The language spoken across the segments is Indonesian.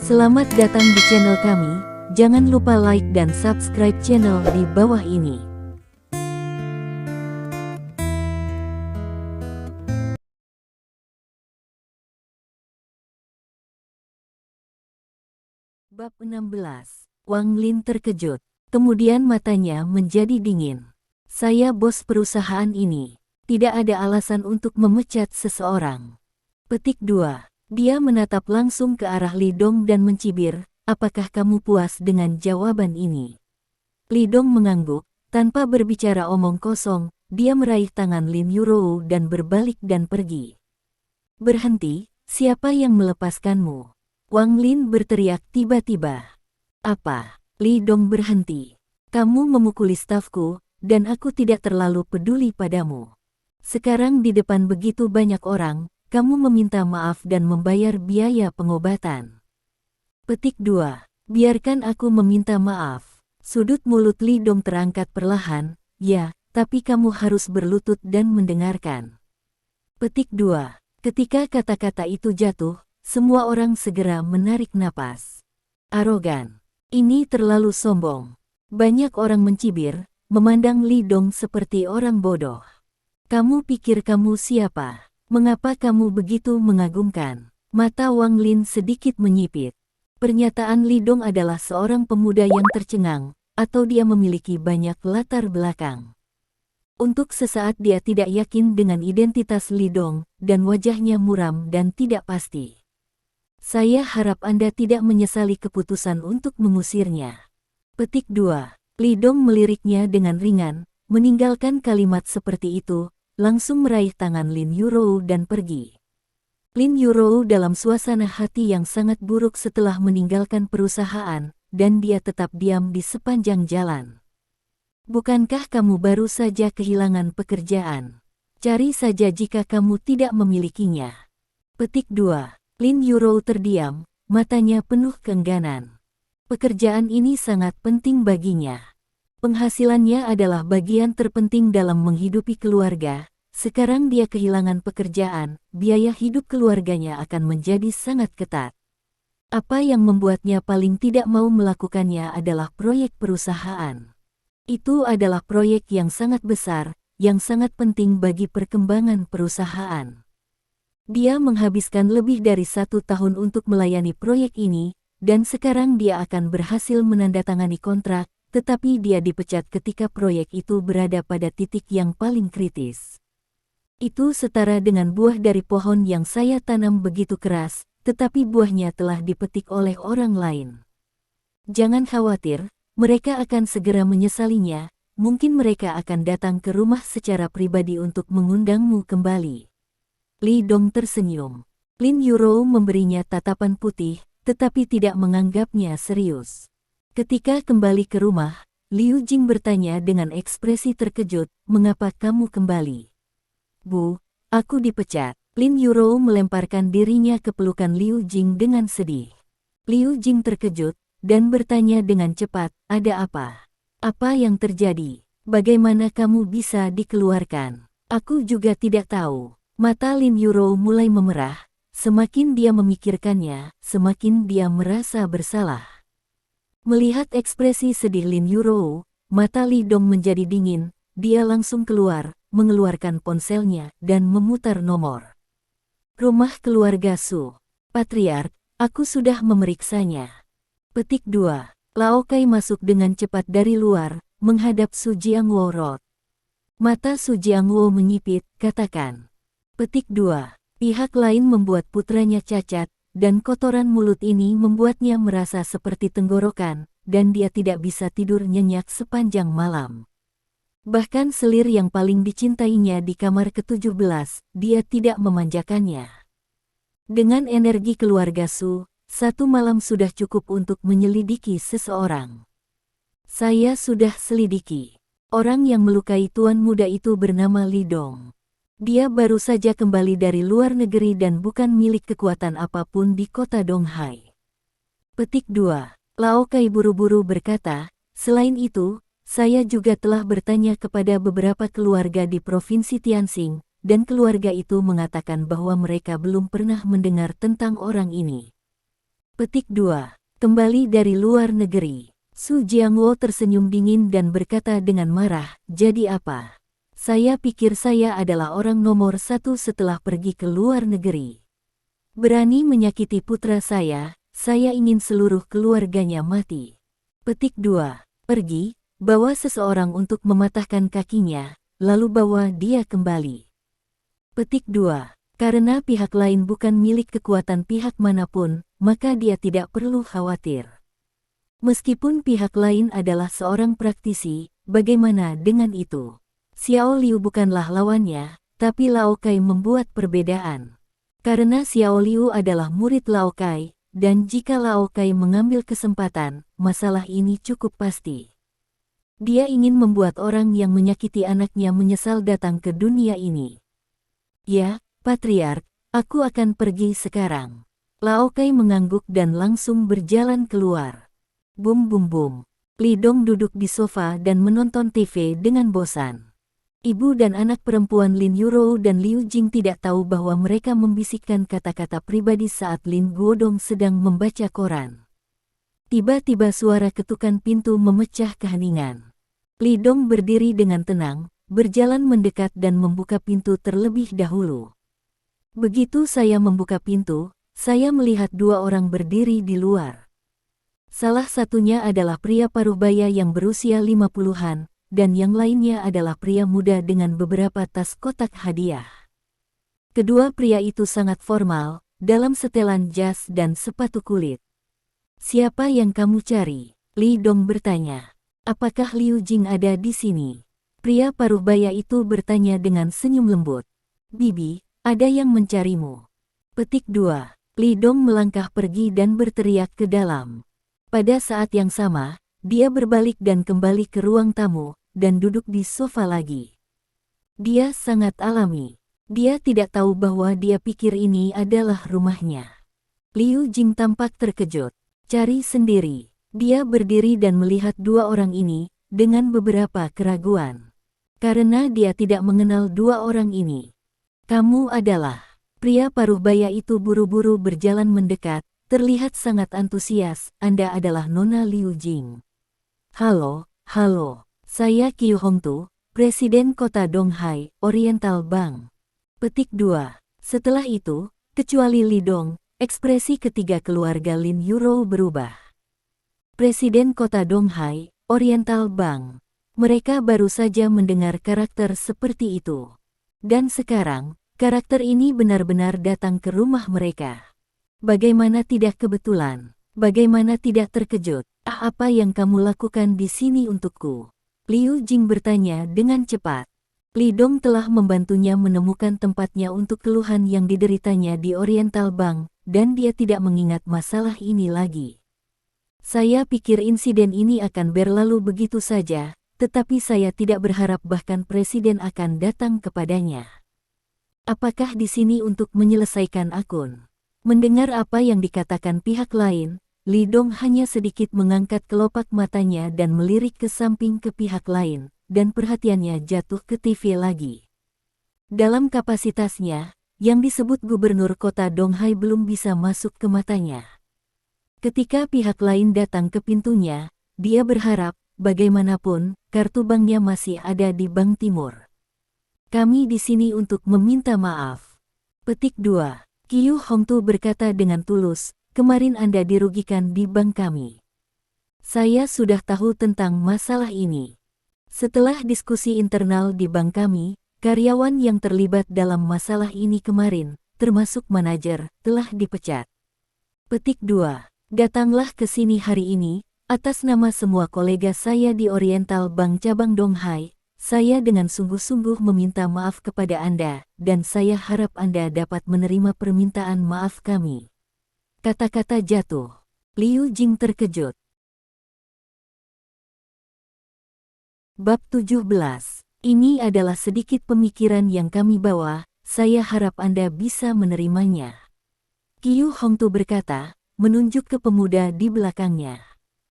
Selamat datang di channel kami, jangan lupa like dan subscribe channel di bawah ini. Bab 16. Wang Lin terkejut, kemudian matanya menjadi dingin. Saya bos perusahaan ini, tidak ada alasan untuk memecat seseorang. Petik 2. Dia menatap langsung ke arah Li Dong dan mencibir, apakah kamu puas dengan jawaban ini? Li Dong mengangguk, tanpa berbicara omong kosong, dia meraih tangan Lin Yurou dan berbalik dan pergi. Berhenti, siapa yang melepaskanmu? Wang Lin berteriak tiba-tiba. Apa? Li Dong berhenti. Kamu memukuli stafku, dan aku tidak terlalu peduli padamu. Sekarang di depan begitu banyak orang, kamu meminta maaf dan membayar biaya pengobatan. Petik 2. Biarkan aku meminta maaf. Sudut mulut Li Dong terangkat perlahan, ya, tapi kamu harus berlutut dan mendengarkan. Petik 2. Ketika kata-kata itu jatuh, semua orang segera menarik napas. Arogan. Ini terlalu sombong. Banyak orang mencibir, memandang Li Dong seperti orang bodoh. Kamu pikir kamu siapa? Mengapa kamu begitu mengagumkan? Mata Wang Lin sedikit menyipit. Pernyataan Li Dong adalah seorang pemuda yang tercengang, atau dia memiliki banyak latar belakang. Untuk sesaat dia tidak yakin dengan identitas Li Dong, dan wajahnya muram dan tidak pasti. Saya harap Anda tidak menyesali keputusan untuk mengusirnya. Petik 2. Li Dong meliriknya dengan ringan, meninggalkan kalimat seperti itu, langsung meraih tangan Lin Yurou dan pergi. Lin Yurou dalam suasana hati yang sangat buruk setelah meninggalkan perusahaan, dan dia tetap diam di sepanjang jalan. Bukankah kamu baru saja kehilangan pekerjaan? Cari saja jika kamu tidak memilikinya. Petik 2. Lin Yurou terdiam, matanya penuh keengganan. Pekerjaan ini sangat penting baginya. Penghasilannya adalah bagian terpenting dalam menghidupi keluarga. Sekarang dia kehilangan pekerjaan, biaya hidup keluarganya akan menjadi sangat ketat. Apa yang membuatnya paling tidak mau melakukannya adalah proyek perusahaan. Itu adalah proyek yang sangat besar, yang sangat penting bagi perkembangan perusahaan. Dia menghabiskan lebih dari 1 tahun untuk melayani proyek ini, dan sekarang dia akan berhasil menandatangani kontrak, tetapi dia dipecat ketika proyek itu berada pada titik yang paling kritis. Itu setara dengan buah dari pohon yang saya tanam begitu keras, tetapi buahnya telah dipetik oleh orang lain. Jangan khawatir, mereka akan segera menyesalinya, mungkin mereka akan datang ke rumah secara pribadi untuk mengundangmu kembali. Li Dong tersenyum. Lin Yurou memberinya tatapan putih, tetapi tidak menganggapnya serius. Ketika kembali ke rumah, Liu Jing bertanya dengan ekspresi terkejut, mengapa kamu kembali? Bu, aku dipecat. Lin Yurou melemparkan dirinya ke pelukan Liu Jing dengan sedih. Liu Jing terkejut, dan bertanya dengan cepat, ada apa? Apa yang terjadi? Bagaimana kamu bisa dikeluarkan? Aku juga tidak tahu. Mata Lin Yurou mulai memerah, semakin dia memikirkannya, semakin dia merasa bersalah. Melihat ekspresi sedih Lin Yurou, mata Li Dong menjadi dingin, dia langsung keluar, mengeluarkan ponselnya, dan memutar nomor. Rumah keluarga Su. Patriark, aku sudah memeriksanya. Petik 2. Lao Kai masuk dengan cepat dari luar, menghadap Su Jiangwo Road. Mata Su Jiangwo menyipit, katakan. Petik 2. Pihak lain membuat putranya cacat, dan kotoran mulut ini membuatnya merasa seperti tenggorokan, dan dia tidak bisa tidur nyenyak sepanjang malam. Bahkan selir yang paling dicintainya di kamar ke-17, dia tidak memanjakannya. Dengan energi keluarga Su, 1 malam sudah cukup untuk menyelidiki seseorang. Saya sudah selidiki. Orang yang melukai tuan muda itu bernama Li Dong. Dia baru saja kembali dari luar negeri dan bukan milik kekuatan apapun di kota Donghai. Petik 2. Lao Kai buru-buru berkata, selain itu, saya juga telah bertanya kepada beberapa keluarga di Provinsi Tianxing, dan keluarga itu mengatakan bahwa mereka belum pernah mendengar tentang orang ini. Petik 2. Kembali dari luar negeri. Su Jiangwo tersenyum dingin dan berkata dengan marah, jadi apa? Saya pikir saya adalah orang nomor satu setelah pergi ke luar negeri. Berani menyakiti putra saya ingin seluruh keluarganya mati. Petik 2. Pergi, bawa seseorang untuk mematahkan kakinya, lalu bawa dia kembali. Petik 2. Karena pihak lain bukan milik kekuatan pihak manapun, maka dia tidak perlu khawatir. Meskipun pihak lain adalah seorang praktisi, bagaimana dengan itu? Xiao Liu bukanlah lawannya, tapi Lao Kai membuat perbedaan. Karena Xiao Liu adalah murid Lao Kai, dan jika Lao Kai mengambil kesempatan, masalah ini cukup pasti. Dia ingin membuat orang yang menyakiti anaknya menyesal datang ke dunia ini. Ya, Patriark, aku akan pergi sekarang. Lao Kai mengangguk dan langsung berjalan keluar. Bum bum bum. Li Dong duduk di sofa dan menonton TV dengan bosan. Ibu dan anak perempuan Lin Yurou dan Liu Jing tidak tahu bahwa mereka membisikkan kata-kata pribadi saat Lin Guodong sedang membaca koran. Tiba-tiba suara ketukan pintu memecah keheningan. Li Dong berdiri dengan tenang, berjalan mendekat dan membuka pintu terlebih dahulu. Begitu saya membuka pintu, saya melihat dua orang berdiri di luar. Salah satunya adalah pria parubaya yang berusia 50-an, dan yang lainnya adalah pria muda dengan beberapa tas kotak hadiah. Kedua pria itu sangat formal, dalam setelan jas dan sepatu kulit. Siapa yang kamu cari? Li Dong bertanya. Apakah Liu Jing ada di sini? Pria parubaya itu bertanya dengan senyum lembut. Bibi, ada yang mencarimu. Petik 2. Li Dong melangkah pergi dan berteriak ke dalam. Pada saat yang sama, dia berbalik dan kembali ke ruang tamu, dan duduk di sofa lagi. Dia sangat alami. Dia tidak tahu bahwa dia pikir ini adalah rumahnya. Liu Jing tampak terkejut. Cari sendiri. Dia berdiri dan melihat dua orang ini, dengan beberapa keraguan. Karena dia tidak mengenal dua orang ini. Kamu adalah... Pria parubaya itu buru-buru berjalan mendekat, terlihat sangat antusias. Anda adalah Nona Liu Jing. Halo, halo. Saya Qiu Hongtu, Presiden Kota Donghai, Oriental Bank. Petik 2. Setelah itu, kecuali Li Dong, ekspresi ketiga keluarga Lin Yurou berubah. Presiden Kota Donghai, Oriental Bank. Mereka baru saja mendengar karakter seperti itu. Dan sekarang, karakter ini benar-benar datang ke rumah mereka. Bagaimana tidak kebetulan? Bagaimana tidak terkejut? Apa yang kamu lakukan di sini untukku? Liu Jing bertanya dengan cepat. Li Dong telah membantunya menemukan tempatnya untuk keluhan yang dideritanya di Oriental Bank, dan dia tidak mengingat masalah ini lagi. Saya pikir insiden ini akan berlalu begitu saja, tetapi saya tidak berharap bahkan presiden akan datang kepadanya. Apakah di sini untuk menyelesaikan akun? Mendengar apa yang dikatakan pihak lain, Li Dong hanya sedikit mengangkat kelopak matanya dan melirik ke samping ke pihak lain, dan perhatiannya jatuh ke TV lagi. Dalam kapasitasnya, yang disebut gubernur kota Donghai belum bisa masuk ke matanya. Ketika pihak lain datang ke pintunya, dia berharap, bagaimanapun, kartu banknya masih ada di Bank Timur. Kami di sini untuk meminta maaf. Petik 2. Qiu Hongtu berkata dengan tulus, kemarin Anda dirugikan di bank kami. Saya sudah tahu tentang masalah ini. Setelah diskusi internal di bank kami, karyawan yang terlibat dalam masalah ini kemarin, termasuk manajer, telah dipecat. Petik 2. Datanglah ke sini hari ini, atas nama semua kolega saya di Oriental Bank Cabang Donghai. Saya dengan sungguh-sungguh meminta maaf kepada Anda, dan saya harap Anda dapat menerima permintaan maaf kami. Kata-kata jatuh. Liu Jing terkejut. Bab 17. Ini adalah sedikit pemikiran yang kami bawa, saya harap Anda bisa menerimanya. Qiu Hongtu berkata, menunjuk ke pemuda di belakangnya.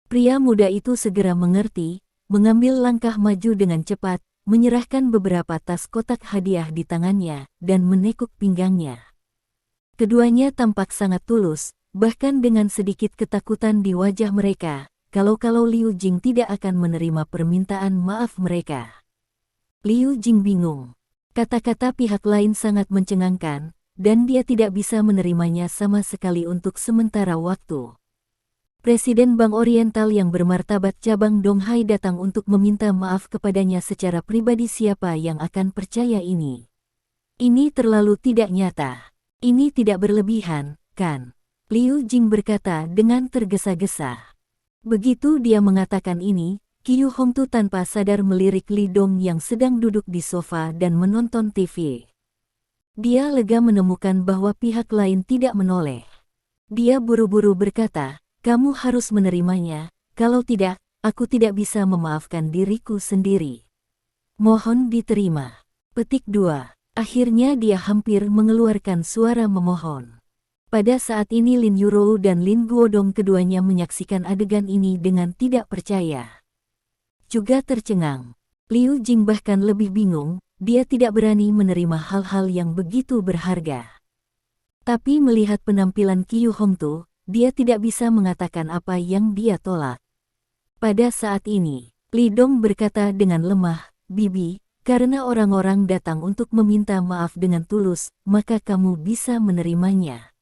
Pria muda itu segera mengerti, mengambil langkah maju dengan cepat, menyerahkan beberapa tas kotak hadiah di tangannya, dan menekuk pinggangnya. Keduanya tampak sangat tulus, bahkan dengan sedikit ketakutan di wajah mereka, kalau Liu Jing tidak akan menerima permintaan maaf mereka. Liu Jing bingung. Kata-kata pihak lain sangat mencengangkan, dan dia tidak bisa menerimanya sama sekali untuk sementara waktu. Presiden Bank Oriental yang bermartabat cabang Donghai datang untuk meminta maaf kepadanya secara pribadi. Siapa yang akan percaya ini? Ini terlalu tidak nyata. Ini tidak berlebihan, kan? Liu Jing berkata dengan tergesa-gesa. Begitu dia mengatakan ini, Qiu Hongtu tanpa sadar melirik Li Dong yang sedang duduk di sofa dan menonton TV. Dia lega menemukan bahwa pihak lain tidak menoleh. Dia buru-buru berkata, "Kamu harus menerimanya, kalau tidak, aku tidak bisa memaafkan diriku sendiri. Mohon diterima." Petik 2. Akhirnya dia hampir mengeluarkan suara memohon. Pada saat ini Lin Yurou dan Lin Guodong keduanya menyaksikan adegan ini dengan tidak percaya. Juga tercengang. Liu Jing bahkan lebih bingung, dia tidak berani menerima hal-hal yang begitu berharga. Tapi melihat penampilan Qiu Hongtu, dia tidak bisa mengatakan apa yang dia tolak. Pada saat ini, Li Dong berkata dengan lemah, "Bibi, karena orang-orang datang untuk meminta maaf dengan tulus, maka kamu bisa menerimanya."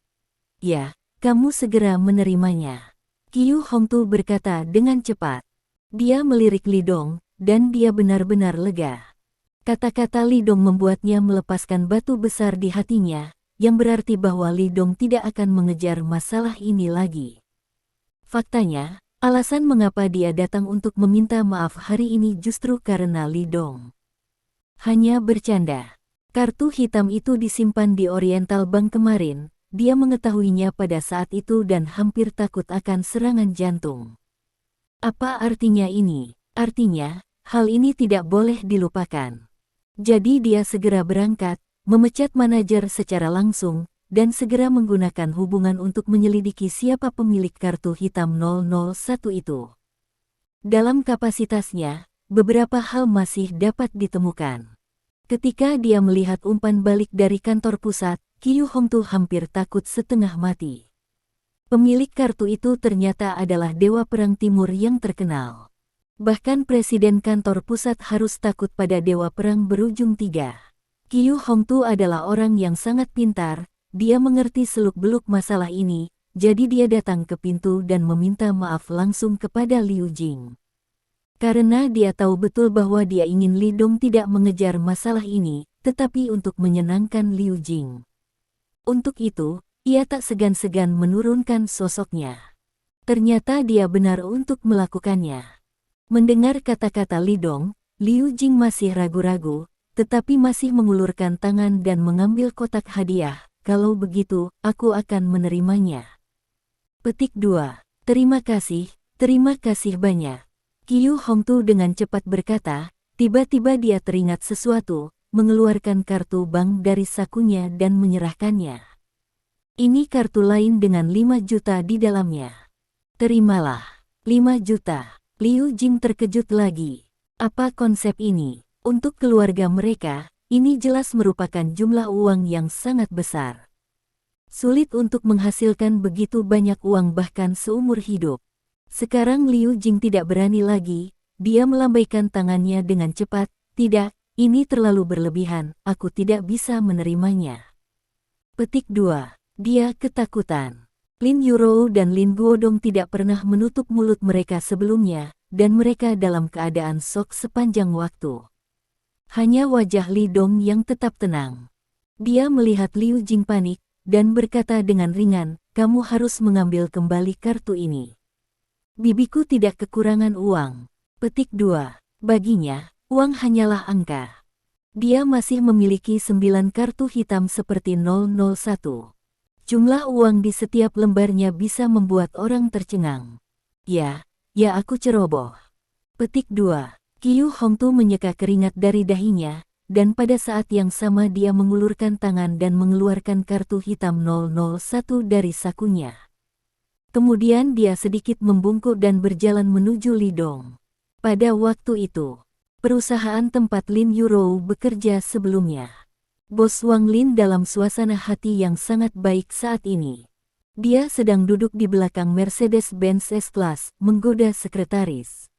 "Ya, kamu segera menerimanya." Qiu Hongtu berkata dengan cepat. Dia melirik Li Dong, dan dia benar-benar lega. Kata-kata Li Dong membuatnya melepaskan batu besar di hatinya, yang berarti bahwa Li Dong tidak akan mengejar masalah ini lagi. Faktanya, alasan mengapa dia datang untuk meminta maaf hari ini justru karena Li Dong. Hanya bercanda. Kartu hitam itu disimpan di Oriental Bank kemarin, dia mengetahuinya pada saat itu dan hampir takut akan serangan jantung. Apa artinya ini? Artinya, hal ini tidak boleh dilupakan. Jadi dia segera berangkat, memecat manajer secara langsung, dan segera menggunakan hubungan untuk menyelidiki siapa pemilik kartu hitam 001 itu. Dalam kapasitasnya, beberapa hal masih dapat ditemukan. Ketika dia melihat umpan balik dari kantor pusat, Qiu Hongtu hampir takut setengah mati. Pemilik kartu itu ternyata adalah dewa perang timur yang terkenal. Bahkan presiden kantor pusat harus takut pada dewa perang berujung 3. Qiu Hongtu adalah orang yang sangat pintar, dia mengerti seluk-beluk masalah ini, jadi dia datang ke pintu dan meminta maaf langsung kepada Liu Jing. Karena dia tahu betul bahwa dia ingin Li Dong tidak mengejar masalah ini, tetapi untuk menyenangkan Liu Jing. Untuk itu, ia tak segan-segan menurunkan sosoknya. Ternyata dia benar untuk melakukannya. Mendengar kata-kata Li Dong, Liu Jing masih ragu-ragu, tetapi masih mengulurkan tangan dan mengambil kotak hadiah. "Kalau begitu, aku akan menerimanya." Petik 2. Terima kasih banyak. Qiu Hongtu dengan cepat berkata, tiba-tiba dia teringat sesuatu, mengeluarkan kartu bank dari sakunya dan menyerahkannya. "Ini kartu lain dengan 5 juta di dalamnya. Terimalah." 5 juta. Liu Jing terkejut lagi. Apa konsep ini? Untuk keluarga mereka, ini jelas merupakan jumlah uang yang sangat besar. Sulit untuk menghasilkan begitu banyak uang bahkan seumur hidup. Sekarang Liu Jing tidak berani lagi, dia melambaikan tangannya dengan cepat, "Tidak, ini terlalu berlebihan, aku tidak bisa menerimanya." Petik 2. Dia ketakutan. Lin Yurou dan Lin Guodong tidak pernah menutup mulut mereka sebelumnya, dan mereka dalam keadaan shock sepanjang waktu. Hanya wajah Li Dong yang tetap tenang. Dia melihat Liu Jing panik, dan berkata dengan ringan, "Kamu harus mengambil kembali kartu ini. Bibiku tidak kekurangan uang." Petik 2. Baginya, uang hanyalah angka. Dia masih memiliki 9 kartu hitam seperti 001. Jumlah uang di setiap lembarnya bisa membuat orang tercengang. Ya aku ceroboh." Petik 2. Qiu Hongtu menyeka keringat dari dahinya, dan pada saat yang sama dia mengulurkan tangan dan mengeluarkan kartu hitam 001 dari sakunya. Kemudian dia sedikit membungkuk dan berjalan menuju Li Dong. Pada waktu itu, perusahaan tempat Lin Yurou bekerja sebelumnya. Bos Wang Lin dalam suasana hati yang sangat baik saat ini. Dia sedang duduk di belakang Mercedes-Benz S-Class, menggoda sekretaris.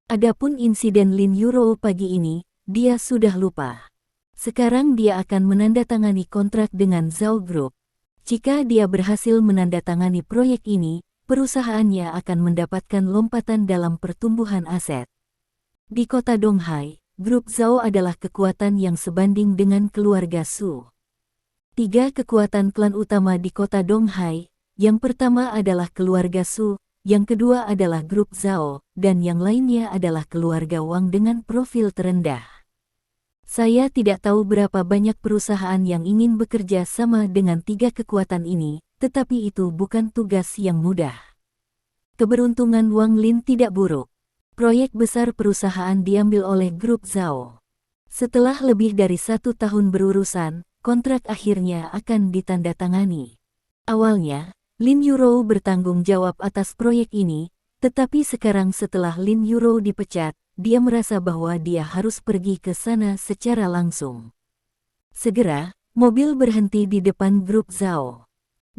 Adapun insiden Lin Yuro pagi ini, dia sudah lupa. Sekarang dia akan menandatangani kontrak dengan Zhao Group. Jika dia berhasil menandatangani proyek ini, perusahaannya akan mendapatkan lompatan dalam pertumbuhan aset. Di kota Donghai, grup Zhao adalah kekuatan yang sebanding dengan keluarga Su. 3 kekuatan klan utama di kota Donghai, yang pertama adalah keluarga Su, yang kedua adalah grup Zhao, dan yang lainnya adalah keluarga Wang dengan profil terendah. Saya tidak tahu berapa banyak perusahaan yang ingin bekerja sama dengan 3 kekuatan ini, tetapi itu bukan tugas yang mudah. Keberuntungan Wang Lin tidak buruk. Proyek besar perusahaan diambil oleh grup Zhao. Setelah lebih dari 1 tahun berurusan, kontrak akhirnya akan ditandatangani. Awalnya, Lin Yuro bertanggung jawab atas proyek ini, tetapi sekarang setelah Lin Yuro dipecat, dia merasa bahwa dia harus pergi ke sana secara langsung. Segera, mobil berhenti di depan grup Zhao.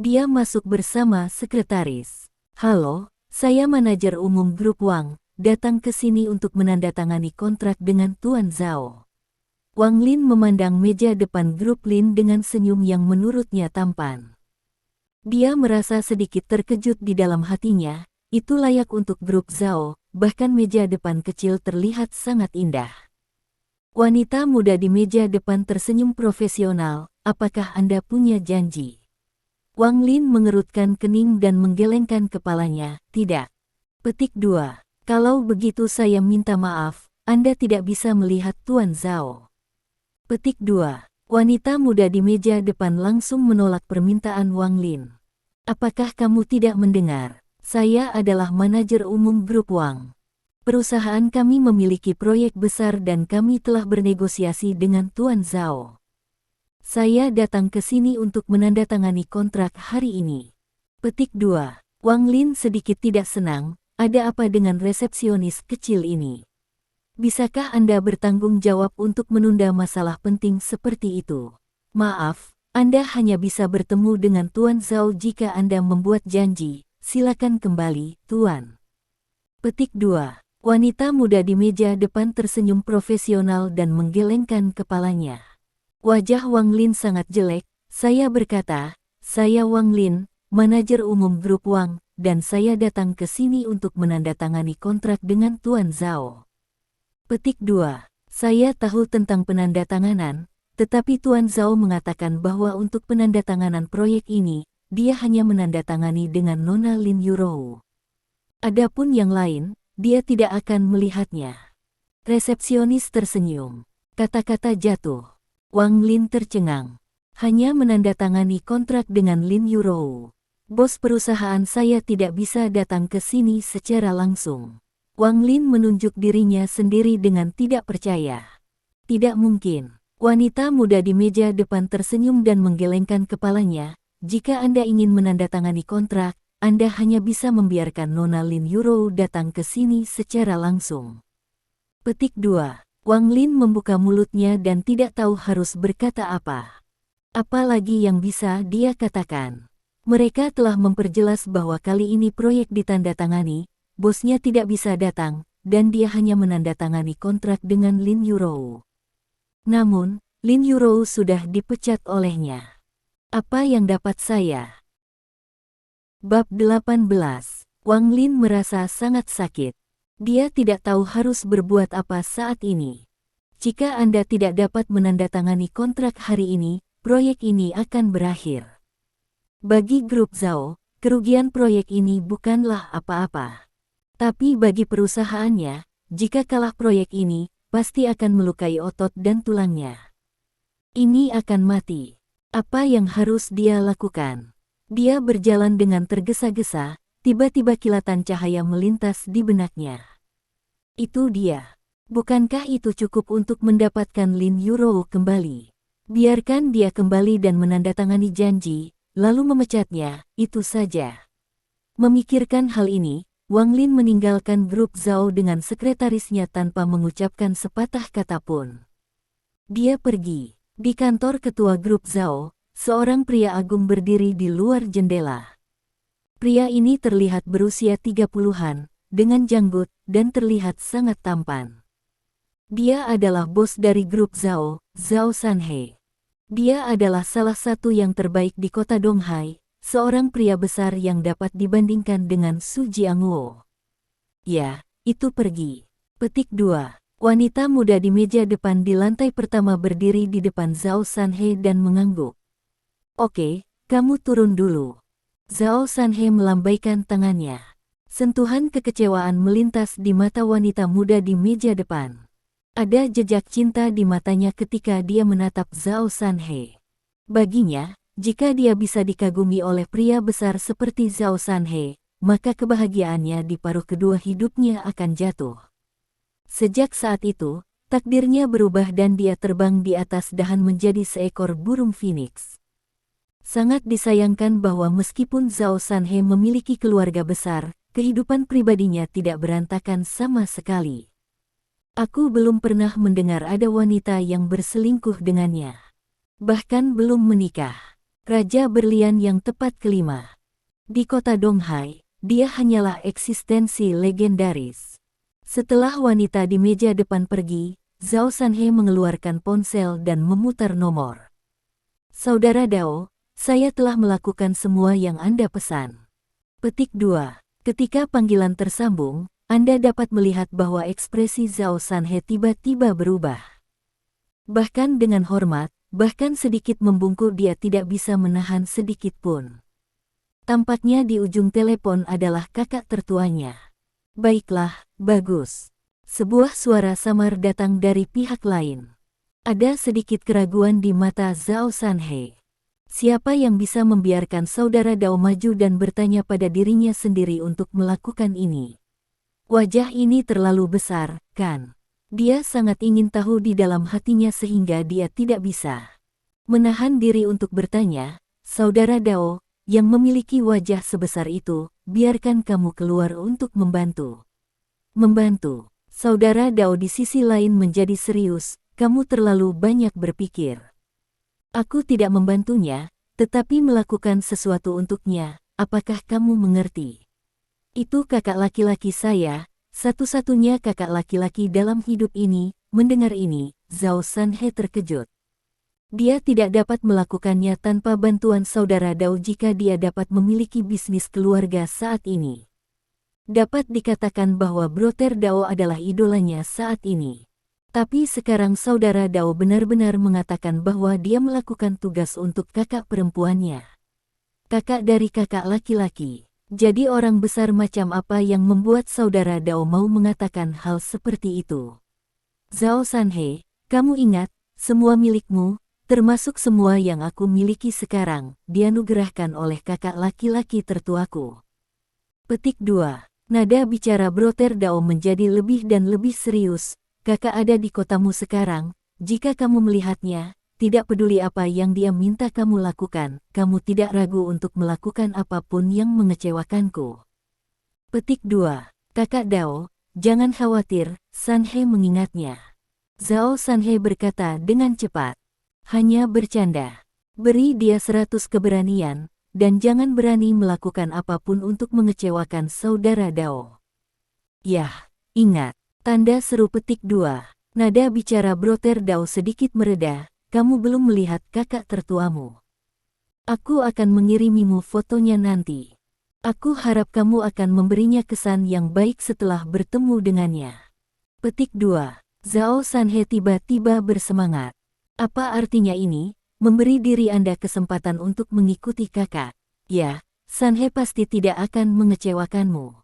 Dia masuk bersama sekretaris. "Halo, saya manajer umum grup Wang, datang ke sini untuk menandatangani kontrak dengan Tuan Zhao." Wang Lin memandang meja depan grup Lin dengan senyum yang menurutnya tampan. Dia merasa sedikit terkejut di dalam hatinya, itu layak untuk grup Zhao, bahkan meja depan kecil terlihat sangat indah. Wanita muda di meja depan tersenyum profesional, "Apakah Anda punya janji?" Wang Lin mengerutkan kening dan menggelengkan kepalanya, "Tidak." Petik 2. "Kalau begitu saya minta maaf, Anda tidak bisa melihat Tuan Zhao." Petik 2. Wanita muda di meja depan langsung menolak permintaan Wang Lin. "Apakah kamu tidak mendengar? Saya adalah manajer umum grup Wang. Perusahaan kami memiliki proyek besar dan kami telah bernegosiasi dengan Tuan Zhao. Saya datang ke sini untuk menandatangani kontrak hari ini." Petik 2. Wang Lin sedikit tidak senang, ada apa dengan resepsionis kecil ini? Bisakah Anda bertanggung jawab untuk menunda masalah penting seperti itu? Maaf, Anda hanya bisa bertemu dengan Tuan Zhao jika Anda membuat janji. Silakan kembali, Tuan. Petik 2. Wanita muda di meja depan tersenyum profesional dan menggelengkan kepalanya. Wajah Wang Lin sangat jelek. "Saya berkata, saya Wang Lin, manajer umum grup Wang, dan saya datang ke sini untuk menandatangani kontrak dengan Tuan Zhao." Petik 2. "Saya tahu tentang penandatanganan, tetapi Tuan Zhao mengatakan bahwa untuk penandatanganan proyek ini, dia hanya menandatangani dengan Nona Lin Yuro. Adapun yang lain, dia tidak akan melihatnya." Resepsionis tersenyum. Kata-kata jatuh. Wang Lin tercengang. "Hanya menandatangani kontrak dengan Lin Yuro. Bos perusahaan saya tidak bisa datang ke sini secara langsung." Wang Lin menunjuk dirinya sendiri dengan tidak percaya. "Tidak mungkin." Wanita muda di meja depan tersenyum dan menggelengkan kepalanya. "Jika Anda ingin menandatangani kontrak, Anda hanya bisa membiarkan Nona Lin Yuro datang ke sini secara langsung." Petik 2. Wang Lin membuka mulutnya dan tidak tahu harus berkata apa. Apa lagi yang bisa dia katakan? Mereka telah memperjelas bahwa kali ini proyek ditandatangani, bosnya tidak bisa datang, dan dia hanya menandatangani kontrak dengan Lin Yuro. Namun, Lin Yuro sudah dipecat olehnya. Apa yang dapat saya? Bab 18. Wang Lin merasa sangat sakit. Dia tidak tahu harus berbuat apa saat ini. Jika Anda tidak dapat menandatangani kontrak hari ini, proyek ini akan berakhir. Bagi grup Zhao, kerugian proyek ini bukanlah apa-apa. Tapi bagi perusahaannya, jika kalah proyek ini, pasti akan melukai otot dan tulangnya. Ini akan mati. Apa yang harus dia lakukan? Dia berjalan dengan tergesa-gesa, tiba-tiba kilatan cahaya melintas di benaknya. Itu dia. Bukankah itu cukup untuk mendapatkan Lin Yuro kembali? Biarkan dia kembali dan menandatangani janji, lalu memecatnya, itu saja. Memikirkan hal ini, Wang Lin meninggalkan grup Zhao dengan sekretarisnya tanpa mengucapkan sepatah kata pun. Dia pergi. Di kantor ketua grup Zhao, seorang pria agung berdiri di luar jendela. Pria ini terlihat berusia 30-an, dengan janggut, dan terlihat sangat tampan. Dia adalah bos dari grup Zhao, Zhao Sanhe. Dia adalah salah satu yang terbaik di kota Donghai, seorang pria besar yang dapat dibandingkan dengan Su Jiangwo. Ya, itu pergi. Petik 2. Wanita muda di meja depan di lantai pertama berdiri di depan Zhao Sanhe dan mengangguk. Oke, kamu turun dulu. Zhao Sanhe melambaikan tangannya. Sentuhan kekecewaan melintas di mata wanita muda di meja depan. Ada jejak cinta di matanya ketika dia menatap Zhao Sanhe. Baginya, jika dia bisa dikagumi oleh pria besar seperti Zhao Sanhe, maka kebahagiaannya di paruh kedua hidupnya akan jatuh. Sejak saat itu, takdirnya berubah dan dia terbang di atas dahan menjadi seekor burung phoenix. Sangat disayangkan bahwa meskipun Zhao Sanhe memiliki keluarga besar, kehidupan pribadinya tidak berantakan sama sekali. Aku belum pernah mendengar ada wanita yang berselingkuh dengannya. Bahkan belum menikah. Raja berlian yang tepat kelima. Di kota Donghai, dia hanyalah eksistensi legendaris. Setelah wanita di meja depan pergi, Zhao Sanhe mengeluarkan ponsel dan memutar nomor. Saudara Dao, saya telah melakukan semua yang Anda pesan. Petik 2. Ketika panggilan tersambung, Anda dapat melihat bahwa ekspresi Zhao Sanhe tiba-tiba berubah. Bahkan dengan hormat, bahkan sedikit membungkuk dia tidak bisa menahan sedikit pun. Tampaknya di ujung telepon adalah kakak tertuanya. Baiklah, bagus. Sebuah suara samar datang dari pihak lain. Ada sedikit keraguan di mata Zhao Sanhe. Siapa yang bisa membiarkan saudara Dao maju dan bertanya pada dirinya sendiri untuk melakukan ini? Wajah ini terlalu besar, kan? Dia sangat ingin tahu di dalam hatinya sehingga dia tidak bisa menahan diri untuk bertanya, saudara Dao, yang memiliki wajah sebesar itu, biarkan kamu keluar untuk membantu. Membantu. Saudara Dao di sisi lain menjadi serius, kamu terlalu banyak berpikir. Aku tidak membantunya, tetapi melakukan sesuatu untuknya, apakah kamu mengerti? Itu kakak laki-laki saya, satu-satunya kakak laki-laki dalam hidup ini. Mendengar ini, Zhao Sanhe terkejut. Dia tidak dapat melakukannya tanpa bantuan saudara Dao jika dia dapat memiliki bisnis keluarga saat ini. Dapat dikatakan bahwa Brother Dao adalah idolanya saat ini. Tapi sekarang saudara Dao benar-benar mengatakan bahwa dia melakukan tugas untuk kakak perempuannya. Kakak dari kakak laki-laki. Jadi orang besar macam apa yang membuat saudara Dao mau mengatakan hal seperti itu? Zhao Sanhe, kamu ingat, semua milikmu, termasuk semua yang aku miliki sekarang, dianugerahkan oleh kakak laki-laki tertuaku. Petik 2. Nada bicara Brother Dao menjadi lebih dan lebih serius. Kakak ada di kotamu sekarang, jika kamu melihatnya, tidak peduli apa yang dia minta kamu lakukan, kamu tidak ragu untuk melakukan apapun yang mengecewakanku. Petik 2. Kakak Dao, jangan khawatir, Sanhe mengingatnya. Zhao Sanhe berkata dengan cepat. Hanya bercanda. Beri dia 100 keberanian, dan jangan berani melakukan apapun untuk mengecewakan saudara Dao. Yah, ingat. Tanda seru petik 2. Nada bicara Brother Dao sedikit mereda, kamu belum melihat kakak tertuamu. Aku akan mengirimimu fotonya nanti. Aku harap kamu akan memberinya kesan yang baik setelah bertemu dengannya. Petik 2. Zhao Sanhe tiba-tiba bersemangat. Apa artinya ini? Memberi diri Anda kesempatan untuk mengikuti kakak. Ya, Sanhe pasti tidak akan mengecewakanmu.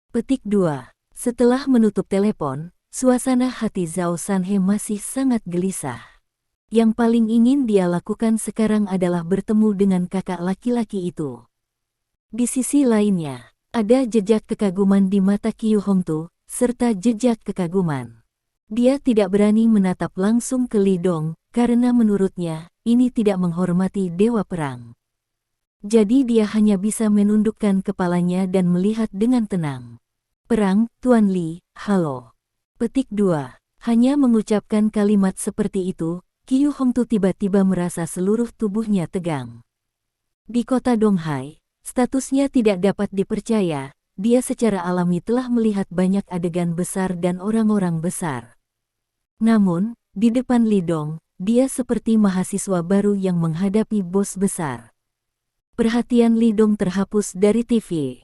Petik 2. Setelah menutup telepon, suasana hati Zhao Sanhe masih sangat gelisah. Yang paling ingin dia lakukan sekarang adalah bertemu dengan kakak laki-laki itu. Di sisi lainnya, ada jejak kekaguman di mata Qiu Hongtu, serta jejak kekaguman. Dia tidak berani menatap langsung ke Li Dong, karena menurutnya, ini tidak menghormati dewa perang. Jadi dia hanya bisa menundukkan kepalanya dan melihat dengan tenang. Perang, Tuan Li, halo. Petik 2. Hanya mengucapkan kalimat seperti itu, Qiu Hongtu tiba-tiba merasa seluruh tubuhnya tegang. Di kota Donghai, Statusnya tidak dapat dipercaya, dia secara alami telah melihat banyak adegan besar dan orang-orang besar. Namun, di depan Lidong, dia seperti mahasiswa baru yang menghadapi bos besar. Perhatian Lidong terhapus dari TV.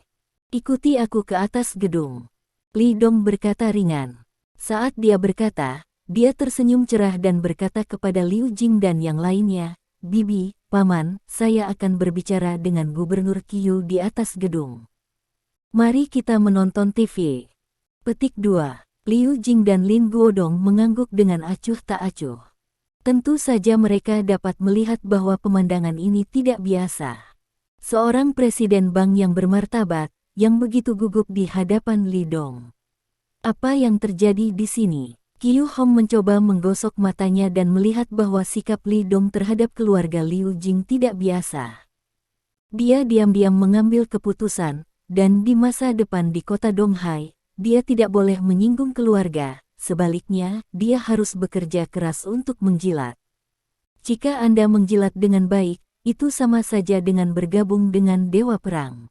Ikuti aku ke atas gedung. Lidong berkata ringan. Saat dia berkata, dia tersenyum cerah dan berkata kepada Liu Jing dan yang lainnya, "Bibi, Paman, saya akan berbicara dengan Gubernur Qiu di atas gedung. Mari kita menonton TV." Petik 2. Liu Jing dan Lin Guodong mengangguk dengan acuh tak acuh. Tentu saja mereka dapat melihat bahwa pemandangan ini tidak biasa. Seorang presiden bank yang bermartabat, yang begitu gugup di hadapan Lidong. Apa yang terjadi di sini? Qiu Hong mencoba menggosok matanya dan melihat bahwa sikap Lidong terhadap keluarga Liu Jing tidak biasa. Dia diam-diam mengambil keputusan, dan di masa depan di kota Donghai, dia tidak boleh menyinggung keluarga, sebaliknya, dia harus bekerja keras untuk menjilat. Jika Anda menjilat dengan baik, itu sama saja dengan bergabung dengan Dewa Perang.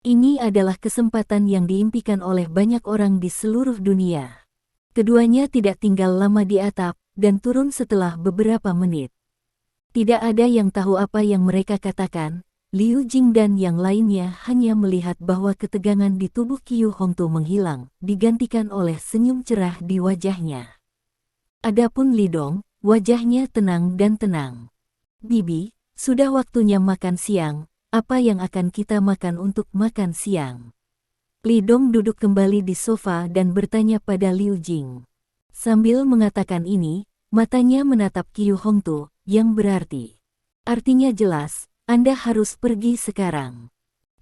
Ini adalah kesempatan yang diimpikan oleh banyak orang di seluruh dunia. Keduanya tidak tinggal lama di atap, dan turun setelah beberapa menit. Tidak ada yang tahu apa yang mereka katakan, Liu Jing dan yang lainnya hanya melihat bahwa ketegangan di tubuh Qiu Hongtu menghilang, digantikan oleh senyum cerah di wajahnya. Adapun Lidong, wajahnya tenang dan tenang. "Bibi, sudah waktunya makan siang, apa yang akan kita makan untuk makan siang?" Lidong duduk kembali di sofa dan bertanya pada Liu Jing. Sambil mengatakan ini, matanya menatap Qiu Hongtu, yang berarti. Artinya jelas, Anda harus pergi sekarang.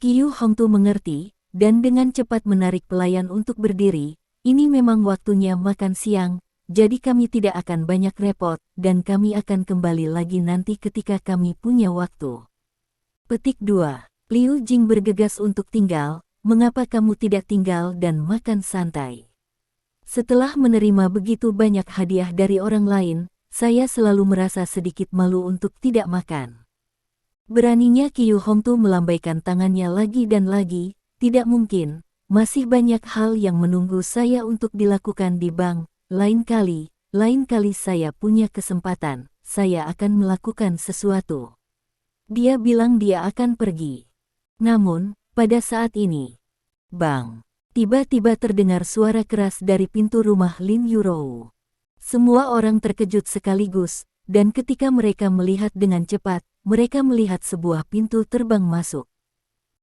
Qiu Hongtu mengerti, dan dengan cepat menarik pelayan untuk berdiri. Ini memang waktunya makan siang, jadi kami tidak akan banyak repot, dan kami akan kembali lagi nanti ketika kami punya waktu. Petik 2. Liu Jing bergegas untuk tinggal. "Mengapa kamu tidak tinggal dan makan santai? Setelah menerima begitu banyak hadiah dari orang lain, saya selalu merasa sedikit malu untuk tidak makan." Beraninya Qiu Hongtu melambaikan tangannya lagi dan lagi, "Tidak mungkin, masih banyak hal yang menunggu saya untuk dilakukan di bank, lain kali saya punya kesempatan, saya akan melakukan sesuatu." Dia bilang dia akan pergi. Namun, pada saat ini, bang, tiba-tiba terdengar suara keras dari pintu rumah Lin Yurou. Semua orang terkejut sekaligus, dan ketika mereka melihat dengan cepat, mereka melihat sebuah pintu terbang masuk.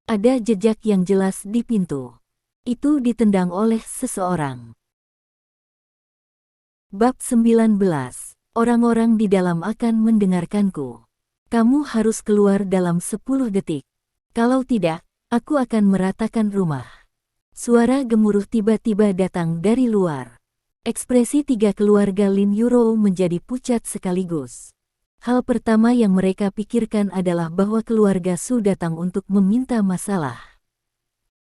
Ada jejak yang jelas di pintu. Itu ditendang oleh seseorang. Bab 19. Orang-orang di dalam akan mendengarkanku. Kamu harus keluar dalam 10 detik. Kalau tidak, aku akan meratakan rumah. Suara gemuruh tiba-tiba datang dari luar. Ekspresi tiga keluarga Lin Yurou menjadi pucat sekaligus. Hal pertama yang mereka pikirkan adalah bahwa keluarga Su datang untuk meminta masalah.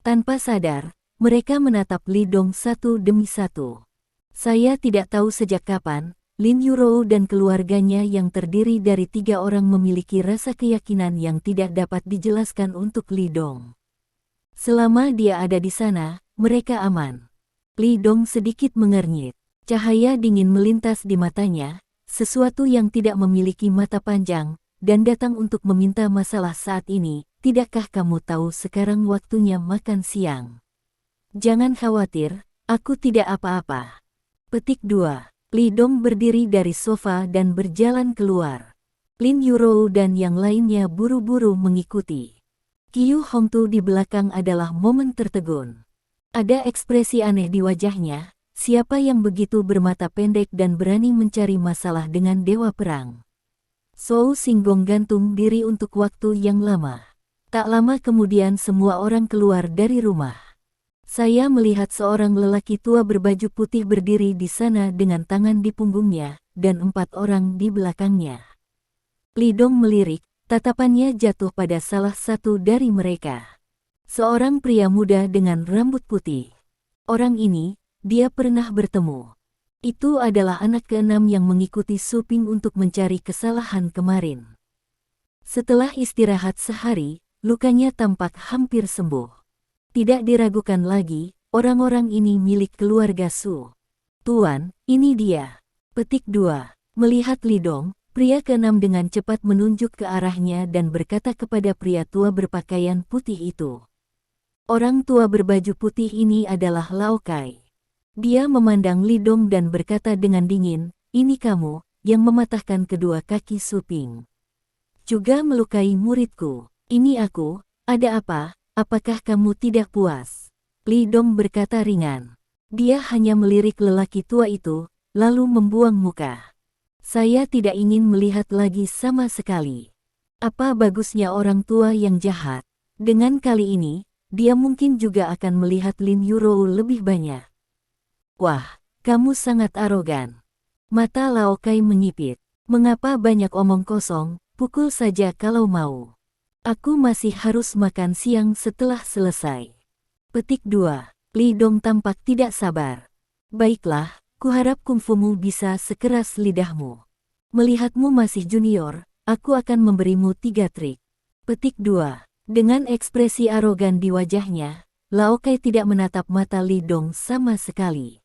Tanpa sadar, mereka menatap Lidong satu demi satu. Saya tidak tahu sejak kapan, Lin Yurou dan keluarganya yang terdiri dari 3 orang memiliki rasa keyakinan yang tidak dapat dijelaskan untuk Lidong. Selama dia ada di sana, mereka aman. Lidong sedikit mengernyit. Cahaya dingin melintas di matanya, sesuatu yang tidak memiliki mata panjang, dan datang untuk meminta masalah saat ini. Tidakkah kamu tahu sekarang waktunya makan siang? Jangan khawatir, aku tidak apa-apa. Petik 2. Lidong berdiri dari sofa dan berjalan keluar. Lin Yurou dan yang lainnya buru-buru mengikuti. Qiu Hongtu di belakang adalah momen tertegun. Ada ekspresi aneh di wajahnya, siapa yang begitu bermata pendek dan berani mencari masalah dengan Dewa Perang. Zhou Xinggong gantung diri untuk waktu yang lama. Tak lama kemudian semua orang keluar dari rumah. Saya melihat seorang lelaki tua berbaju putih berdiri di sana dengan tangan di punggungnya, dan 4 orang di belakangnya. Lidong melirik, tatapannya jatuh pada salah satu dari mereka. Seorang pria muda dengan rambut putih. Orang ini, dia pernah bertemu. Itu adalah anak ke-6 yang mengikuti Su Ping untuk mencari kesalahan kemarin. Setelah istirahat sehari, lukanya tampak hampir sembuh. Tidak diragukan lagi, orang-orang ini milik keluarga Su. Tuan, ini dia. Petik 2. Melihat Li Dong, pria keenam dengan cepat menunjuk ke arahnya dan berkata kepada pria tua berpakaian putih itu. Orang tua berbaju putih ini adalah Lao Kai. Dia memandang Li Dong dan berkata dengan dingin, ini kamu, yang mematahkan kedua kaki Su Ping. Juga melukai muridku. Ini aku, ada apa, apakah kamu tidak puas? Li Dong berkata ringan. Dia hanya melirik lelaki tua itu, lalu membuang muka. Saya tidak ingin melihat lagi sama sekali. Apa bagusnya orang tua yang jahat? Dengan kali ini, dia mungkin juga akan melihat Lin Yurou lebih banyak. Wah, kamu sangat arogan. Mata Lao Kai menyipit. Mengapa banyak omong kosong, pukul saja kalau mau. Aku masih harus makan siang setelah selesai. Petik 2. Li Dong tampak tidak sabar. Baiklah, kuharap kungfumu bisa sekeras lidahmu. Melihatmu masih junior, aku akan memberimu 3 trik. Petik 2. Dengan ekspresi arogan di wajahnya, Lao Kai tidak menatap mata Li Dong sama sekali.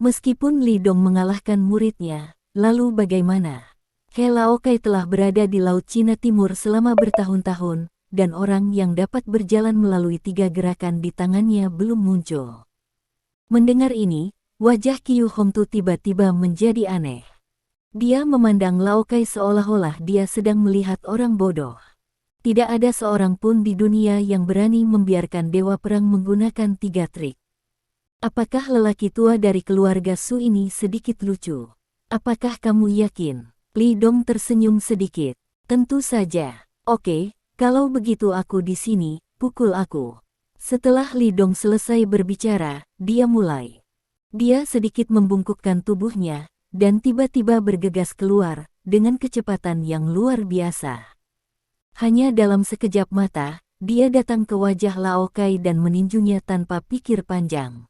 Meskipun Li Dong mengalahkan muridnya, lalu bagaimana? Lao Kai telah berada di Laut Cina Timur selama bertahun-tahun, dan orang yang dapat berjalan melalui 3 gerakan di tangannya belum muncul. Mendengar ini, wajah Qiu Hongtu tiba-tiba menjadi aneh. Dia memandang Lao Kai seolah-olah dia sedang melihat orang bodoh. Tidak ada seorang pun di dunia yang berani membiarkan dewa perang menggunakan 3 trik. Apakah lelaki tua dari keluarga Su ini sedikit lucu? Apakah kamu yakin? Li Dong tersenyum sedikit. Tentu saja. Oke, kalau begitu aku di sini, pukul aku. Setelah Li Dong selesai berbicara, dia mulai. Dia sedikit membungkukkan tubuhnya, dan tiba-tiba bergegas keluar, dengan kecepatan yang luar biasa. Hanya dalam sekejap mata, dia datang ke wajah Lao Kai dan meninjunya tanpa pikir panjang.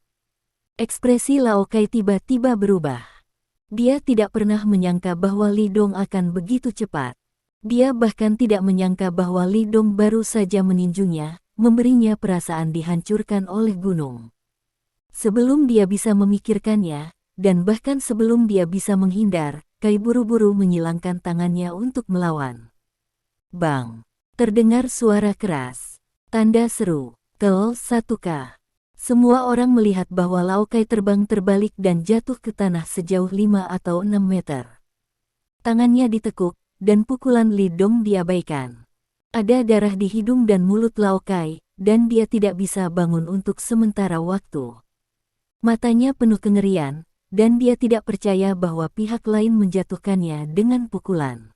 Ekspresi Lao Kai tiba-tiba berubah. Dia tidak pernah menyangka bahwa Li Dong akan begitu cepat. Dia bahkan tidak menyangka bahwa Li Dong baru saja meninjunya, memberinya perasaan dihancurkan oleh gunung. Sebelum dia bisa memikirkannya, dan bahkan sebelum dia bisa menghindar, Kai buru-buru menyilangkan tangannya untuk melawan. Bang! Terdengar suara keras. Tanda seru. Kel 1K. Semua orang melihat bahwa Lao Kai terbang terbalik dan jatuh ke tanah sejauh 5 atau 6 meter. Tangannya ditekuk, dan pukulan Li Dong diabaikan. Ada darah di hidung dan mulut Lao Kai, dan dia tidak bisa bangun untuk sementara waktu. Matanya penuh kengerian, dan dia tidak percaya bahwa pihak lain menjatuhkannya dengan pukulan.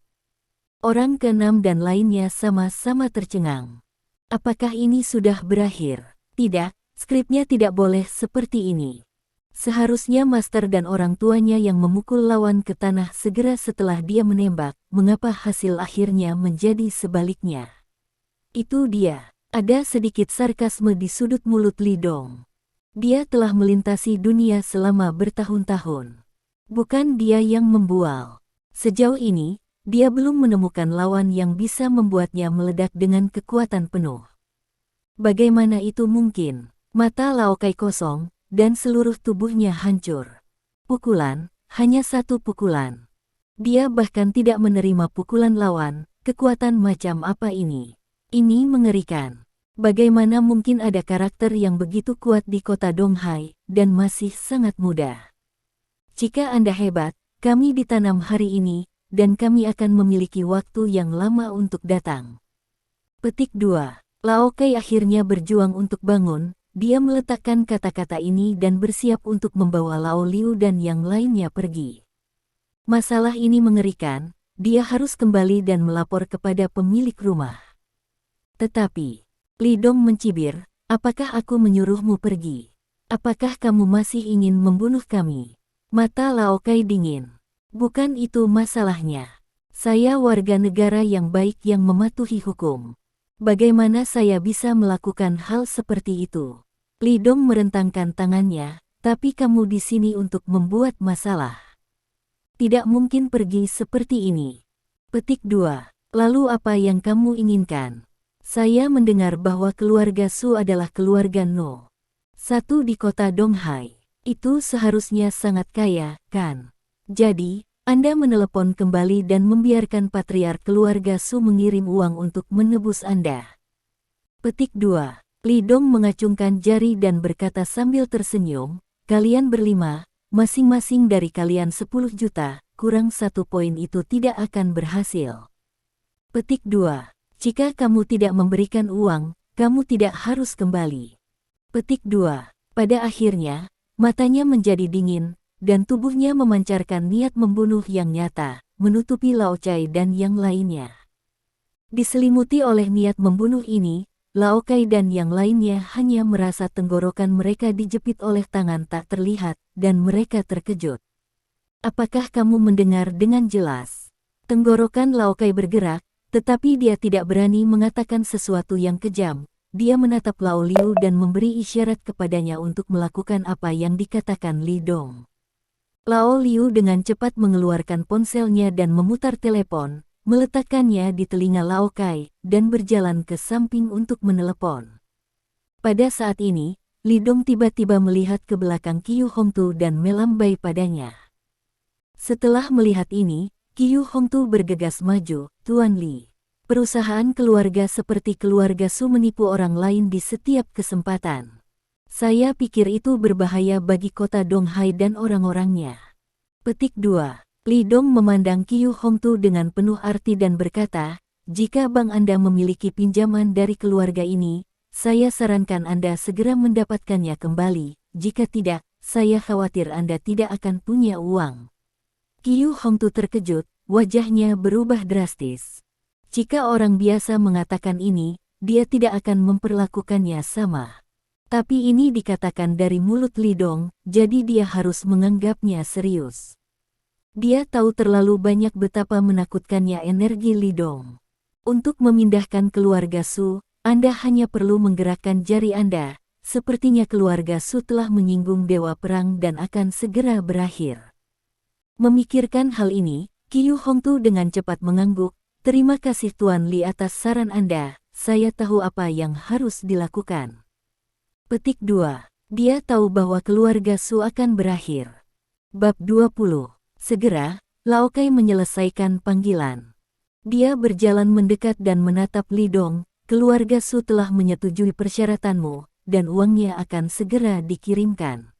Orang keenam dan lainnya sama-sama tercengang. Apakah ini sudah berakhir? Tidak, skripnya tidak boleh seperti ini. Seharusnya master dan orang tuanya yang memukul lawan ke tanah segera setelah dia menembak, mengapa hasil akhirnya menjadi sebaliknya? Itu dia. Ada sedikit sarkasme di sudut mulut Li Dong. Dia telah melintasi dunia selama bertahun-tahun. Bukan dia yang membual. Sejauh ini, dia belum menemukan lawan yang bisa membuatnya meledak dengan kekuatan penuh. Bagaimana itu mungkin? Mata Lao Kai kosong, dan seluruh tubuhnya hancur. Pukulan, hanya satu pukulan. Dia bahkan tidak menerima pukulan lawan. Kekuatan macam apa ini? Ini mengerikan. Bagaimana mungkin ada karakter yang begitu kuat di kota Donghai, dan masih sangat muda? Jika Anda hebat, kami ditanam hari ini, dan kami akan memiliki waktu yang lama untuk datang. Petik 2. Lao Kai akhirnya berjuang untuk bangun, dia meletakkan kata-kata ini dan bersiap untuk membawa Lao Liu dan yang lainnya pergi. Masalah ini mengerikan, dia harus kembali dan melapor kepada pemilik rumah. Tetapi, Li Dong mencibir, apakah aku menyuruhmu pergi? Apakah kamu masih ingin membunuh kami? Mata Lao Kai dingin. Bukan itu masalahnya. Saya warga negara yang baik yang mematuhi hukum. Bagaimana saya bisa melakukan hal seperti itu? Li Dong merentangkan tangannya, tapi kamu di sini untuk membuat masalah. Tidak mungkin pergi seperti ini. Petik 2. Lalu apa yang kamu inginkan? Saya mendengar bahwa keluarga Su adalah keluarga No. 1 di kota Donghai. Itu seharusnya sangat kaya, kan? Jadi, Anda menelepon kembali dan membiarkan patriark keluarga Su mengirim uang untuk menebus Anda. Petik 2. Li Dong mengacungkan jari dan berkata sambil tersenyum, kalian berlima, masing-masing dari kalian 10 juta, kurang 1 poin itu tidak akan berhasil. Petik 2. Jika kamu tidak memberikan uang, kamu tidak harus kembali. Petik 2. Pada akhirnya, matanya menjadi dingin, dan tubuhnya memancarkan niat membunuh yang nyata, menutupi Lao Cai dan yang lainnya. Diselimuti oleh niat membunuh ini, Lao Cai dan yang lainnya hanya merasa tenggorokan mereka dijepit oleh tangan tak terlihat, dan mereka terkejut. Apakah kamu mendengar dengan jelas? Tenggorokan Lao Cai bergerak, tetapi dia tidak berani mengatakan sesuatu yang kejam. Dia menatap Lao Liu dan memberi isyarat kepadanya untuk melakukan apa yang dikatakan Li Dong. Lao Liu dengan cepat mengeluarkan ponselnya dan memutar telepon, meletakkannya di telinga Lao Cai, dan berjalan ke samping untuk menelepon. Pada saat ini, Li Dong tiba-tiba melihat ke belakang Qiu Hongtu dan melambai padanya. Setelah melihat ini, Qiu Hongtu bergegas maju, Tuan Li. Perusahaan keluarga seperti keluarga Su menipu orang lain di setiap kesempatan. Saya pikir itu berbahaya bagi kota Donghai dan orang-orangnya. Petik 2. Li Dong memandang Qiu Hongtu dengan penuh arti dan berkata, jika bank Anda memiliki pinjaman dari keluarga ini, saya sarankan Anda segera mendapatkannya kembali. Jika tidak, saya khawatir Anda tidak akan punya uang. Qiu Hongtu terkejut, wajahnya berubah drastis. Jika orang biasa mengatakan ini, dia tidak akan memperlakukannya sama. Tapi ini dikatakan dari mulut Li Dong, jadi dia harus menganggapnya serius. Dia tahu terlalu banyak betapa menakutkannya energi Li Dong. Untuk memindahkan keluarga Su, Anda hanya perlu menggerakkan jari Anda. Sepertinya keluarga Su telah menyinggung dewa perang dan akan segera berakhir. Memikirkan hal ini, Qiu Hongtu dengan cepat mengangguk. Terima kasih Tuan Li atas saran Anda, saya tahu apa yang harus dilakukan. Petik 2. Dia tahu bahwa keluarga Su akan berakhir. Bab 20. Segera, Lao Cai menyelesaikan panggilan. Dia berjalan mendekat dan menatap Li Dong, keluarga Su telah menyetujui persyaratanmu, dan uangnya akan segera dikirimkan.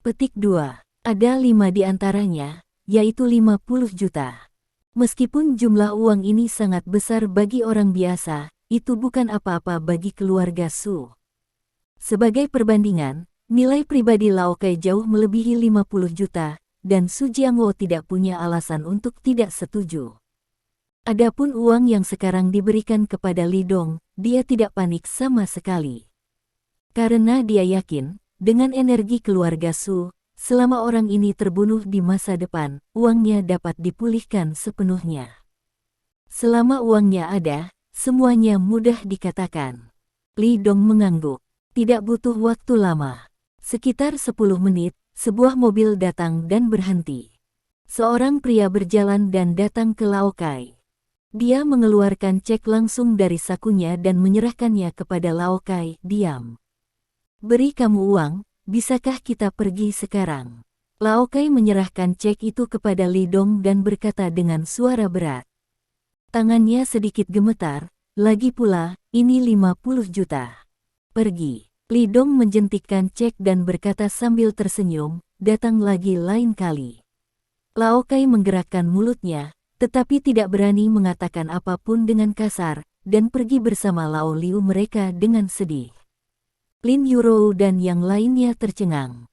Petik 2. Ada 5 di antaranya, yaitu 50 juta. Meskipun jumlah uang ini sangat besar bagi orang biasa, itu bukan apa-apa bagi keluarga Su. Sebagai perbandingan, nilai pribadi Lao Cai jauh melebihi 50 juta, dan Su Jiangwo tidak punya alasan untuk tidak setuju. Adapun uang yang sekarang diberikan kepada Li Dong, dia tidak panik sama sekali. Karena dia yakin, dengan energi keluarga Su, selama orang ini terbunuh di masa depan, uangnya dapat dipulihkan sepenuhnya. Selama uangnya ada, semuanya mudah dikatakan. Li Dong mengangguk. Tidak butuh waktu lama. Sekitar 10 menit, sebuah mobil datang dan berhenti. Seorang pria berjalan dan datang ke Lao Cai. Dia mengeluarkan cek langsung dari sakunya dan menyerahkannya kepada Lao Cai. Diam. Beri kamu uang. Bisakah kita pergi sekarang? Lao Cai menyerahkan cek itu kepada Li Dong dan berkata dengan suara berat. Tangannya sedikit gemetar, lagi pula, ini 50 juta. Pergi. Li Dong menjentikkan cek dan berkata sambil tersenyum, datang lagi lain kali. Lao Cai menggerakkan mulutnya, tetapi tidak berani mengatakan apapun dengan kasar, dan pergi bersama Lao Liu mereka dengan sedih. Lin Yurou dan yang lainnya tercengang.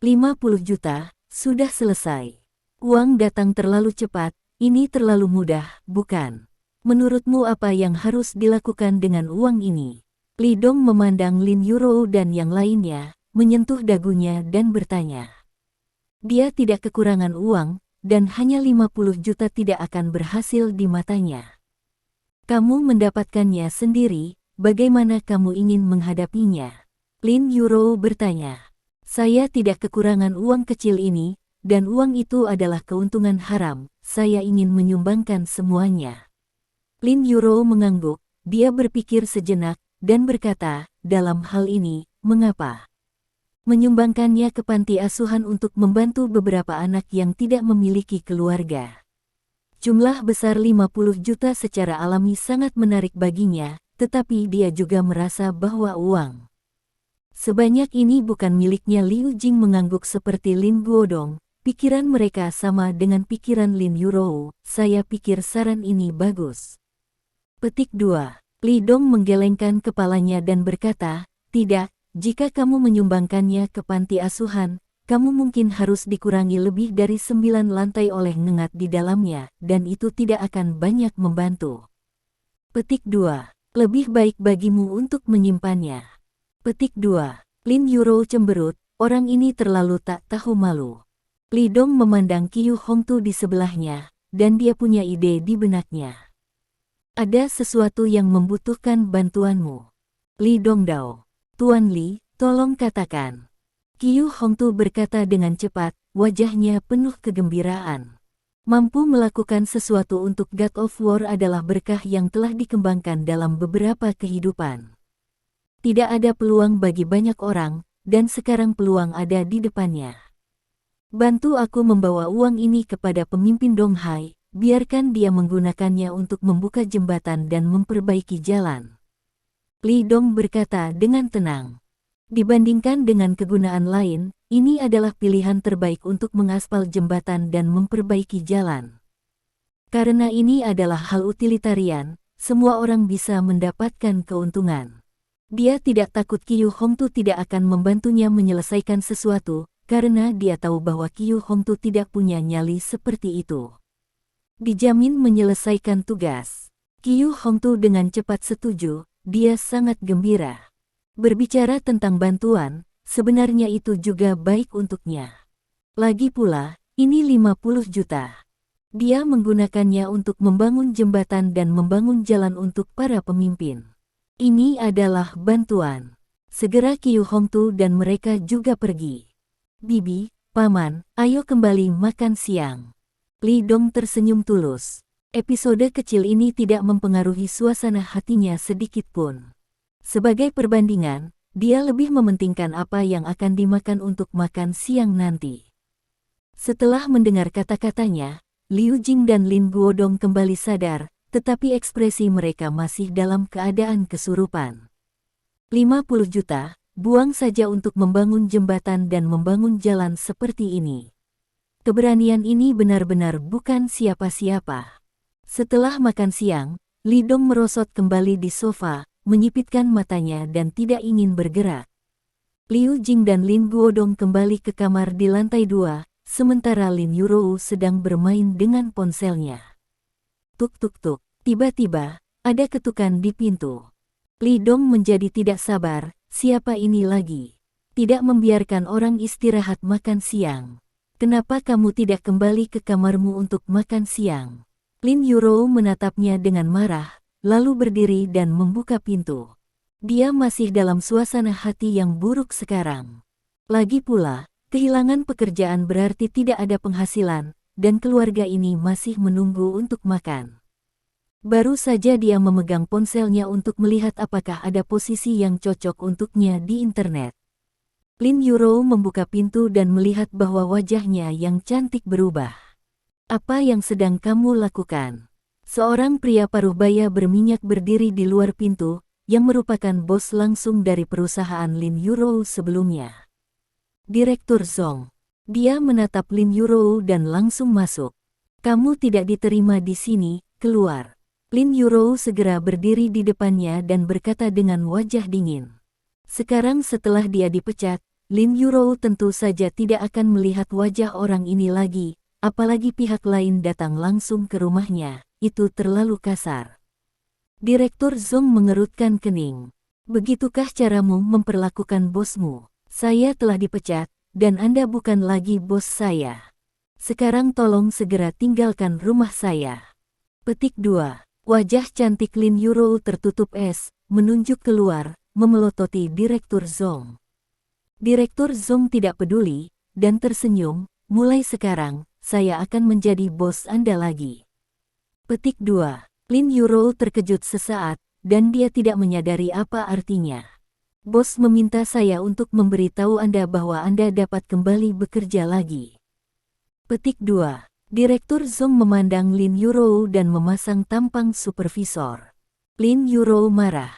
50 juta, sudah selesai. Uang datang terlalu cepat, ini terlalu mudah, bukan? Menurutmu apa yang harus dilakukan dengan uang ini? Li Dong memandang Lin Yurou dan yang lainnya, menyentuh dagunya dan bertanya. Dia tidak kekurangan uang, dan hanya 50 juta tidak akan berhasil di matanya. Kamu mendapatkannya sendiri, bagaimana kamu ingin menghadapinya? Lin Yurou bertanya. Saya tidak kekurangan uang kecil ini, dan uang itu adalah keuntungan haram, saya ingin menyumbangkan semuanya. Lin Yurou mengangguk, dia berpikir sejenak, dan berkata, dalam hal ini, mengapa menyumbangkannya ke panti asuhan untuk membantu beberapa anak yang tidak memiliki keluarga. Jumlah besar 50 juta secara alami sangat menarik baginya, tetapi dia juga merasa bahwa uang sebanyak ini bukan miliknya. Liu Jing mengangguk seperti Lin Guodong. Pikiran mereka sama dengan pikiran Lin Yurou. Saya pikir saran ini bagus. Petik 2. Li Dong menggelengkan kepalanya dan berkata, tidak, jika kamu menyumbangkannya ke panti asuhan, kamu mungkin harus dikurangi lebih dari 9 lantai oleh ngengat di dalamnya, dan itu tidak akan banyak membantu. Petik 2. Lebih baik bagimu untuk menyimpannya. Petik 2. Lin Yurou cemberut, orang ini terlalu tak tahu malu. Li Dong memandang Qiu Hongtu di sebelahnya, dan dia punya ide di benaknya. Ada sesuatu yang membutuhkan bantuanmu. Li Dongdao. Tuan Li, tolong katakan. Qiu Hongtu berkata dengan cepat, wajahnya penuh kegembiraan. Mampu melakukan sesuatu untuk God of War adalah berkah yang telah dikembangkan dalam beberapa kehidupan. Tidak ada peluang bagi banyak orang, dan sekarang peluang ada di depannya. Bantu aku membawa uang ini kepada pemimpin Donghai, biarkan dia menggunakannya untuk membuka jembatan dan memperbaiki jalan. Li Dong berkata dengan tenang. Dibandingkan dengan kegunaan lain, ini adalah pilihan terbaik untuk mengaspal jembatan dan memperbaiki jalan. Karena ini adalah hal utilitarian, semua orang bisa mendapatkan keuntungan. Dia tidak takut Qiu Hongtu tidak akan membantunya menyelesaikan sesuatu, karena dia tahu bahwa Qiu Hongtu tidak punya nyali seperti itu. Dijamin menyelesaikan tugas. Qiu Hongtu dengan cepat setuju. Dia sangat gembira. Berbicara tentang bantuan, sebenarnya itu juga baik untuknya. Lagi pula, ini 50 juta. Dia menggunakannya untuk membangun jembatan dan membangun jalan untuk para pemimpin. Ini adalah bantuan. Segera Qiu Hongtu dan mereka juga pergi. Bibi, Paman, ayo kembali makan siang. Li Dong tersenyum tulus. Episode kecil ini tidak mempengaruhi suasana hatinya sedikit pun. Sebagai perbandingan, dia lebih mementingkan apa yang akan dimakan untuk makan siang nanti. Setelah mendengar kata-katanya, Liu Jing dan Lin Guodong kembali sadar, tetapi ekspresi mereka masih dalam keadaan kesurupan. 50 juta, buang saja untuk membangun jembatan dan membangun jalan seperti ini. Keberanian ini benar-benar bukan siapa-siapa. Setelah makan siang, Li Dong merosot kembali di sofa, menyipitkan matanya dan tidak ingin bergerak. Liu Jing dan Lin Guodong kembali ke kamar di lantai 2, sementara Lin Yurou sedang bermain dengan ponselnya. Tuk tuk tuk, tiba-tiba, ada ketukan di pintu. Li Dong menjadi tidak sabar, siapa ini lagi? Tidak membiarkan orang istirahat makan siang. Kenapa kamu tidak kembali ke kamarmu untuk makan siang? Lin Yurou menatapnya dengan marah, lalu berdiri dan membuka pintu. Dia masih dalam suasana hati yang buruk sekarang. Lagi pula, kehilangan pekerjaan berarti tidak ada penghasilan, dan keluarga ini masih menunggu untuk makan. Baru saja dia memegang ponselnya untuk melihat apakah ada posisi yang cocok untuknya di internet. Lin Yurou membuka pintu dan melihat bahwa wajahnya yang cantik berubah. Apa yang sedang kamu lakukan? Seorang pria paruh baya berminyak berdiri di luar pintu, yang merupakan bos langsung dari perusahaan Lin Yurou sebelumnya. Direktur Zong. Dia menatap Lin Yurou dan langsung masuk. Kamu tidak diterima di sini, keluar. Lin Yurou segera berdiri di depannya dan berkata dengan wajah dingin. Sekarang setelah dia dipecat, Lin Yurou tentu saja tidak akan melihat wajah orang ini lagi. Apalagi pihak lain datang langsung ke rumahnya, itu terlalu kasar. Direktur Zong mengerutkan kening. Begitukah caramu memperlakukan bosmu? Saya telah dipecat, dan Anda bukan lagi bos saya. Sekarang tolong segera tinggalkan rumah saya. Petik 2. Wajah cantik Lin Yurou tertutup es, menunjuk keluar, memelototi Direktur Zong. Direktur Zong tidak peduli, dan tersenyum, mulai sekarang, saya akan menjadi bos Anda lagi. Petik 2. Lin Yurou terkejut sesaat, dan dia tidak menyadari apa artinya. Bos meminta saya untuk memberitahu Anda bahwa Anda dapat kembali bekerja lagi. Petik 2. Direktur Zong memandang Lin Yurou dan memasang tampang supervisor. Lin Yurou marah.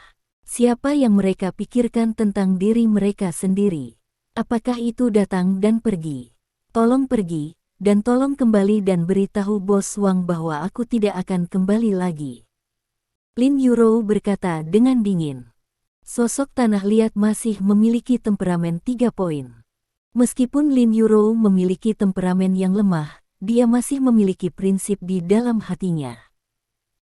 Siapa yang mereka pikirkan tentang diri mereka sendiri? Apakah itu datang dan pergi? Tolong pergi, dan tolong kembali dan beritahu Bos Wang bahwa aku tidak akan kembali lagi. Lin Yurou berkata dengan dingin. Sosok tanah liat masih memiliki temperamen 3 poin. Meskipun Lin Yurou memiliki temperamen yang lemah, dia masih memiliki prinsip di dalam hatinya.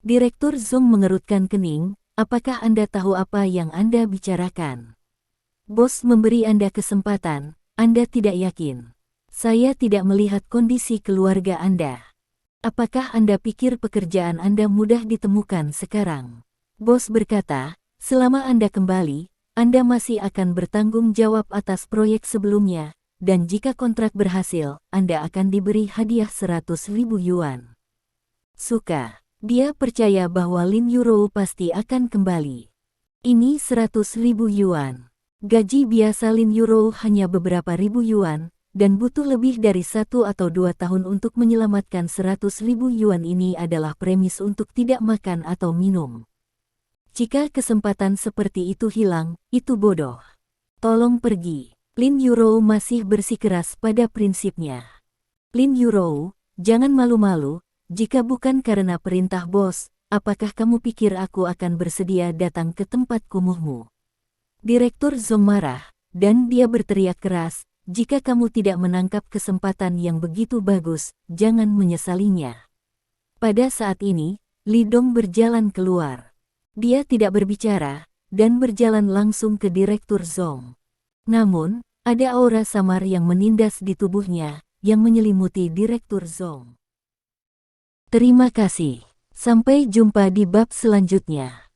Direktur Zong mengerutkan kening. Apakah Anda tahu apa yang Anda bicarakan? Bos memberi Anda kesempatan, Anda tidak yakin. Saya tidak melihat kondisi keluarga Anda. Apakah Anda pikir pekerjaan Anda mudah ditemukan sekarang? Bos berkata, selama Anda kembali, Anda masih akan bertanggung jawab atas proyek sebelumnya, dan jika kontrak berhasil, Anda akan diberi hadiah 100.000 yuan. Suka. Dia percaya bahwa Lin Yurou pasti akan kembali. Ini 100.000 yuan. Gaji biasa Lin Yurou hanya beberapa ribu yuan, dan butuh lebih dari 1 atau 2 tahun untuk menyelamatkan 100.000 yuan. Ini adalah premis untuk tidak makan atau minum. Jika kesempatan seperti itu hilang, itu bodoh. Tolong pergi. Lin Yurou masih bersikeras pada prinsipnya. Lin Yurou, jangan malu-malu. Jika bukan karena perintah bos, apakah kamu pikir aku akan bersedia datang ke tempat kumuhmu? Direktur Zong marah, dan dia berteriak keras, jika kamu tidak menangkap kesempatan yang begitu bagus, jangan menyesalinya. Pada saat ini, Li Dong berjalan keluar. Dia tidak berbicara, dan berjalan langsung ke Direktur Zong. Namun, ada aura samar yang menindas di tubuhnya, yang menyelimuti Direktur Zong. Terima kasih. Sampai jumpa di bab selanjutnya.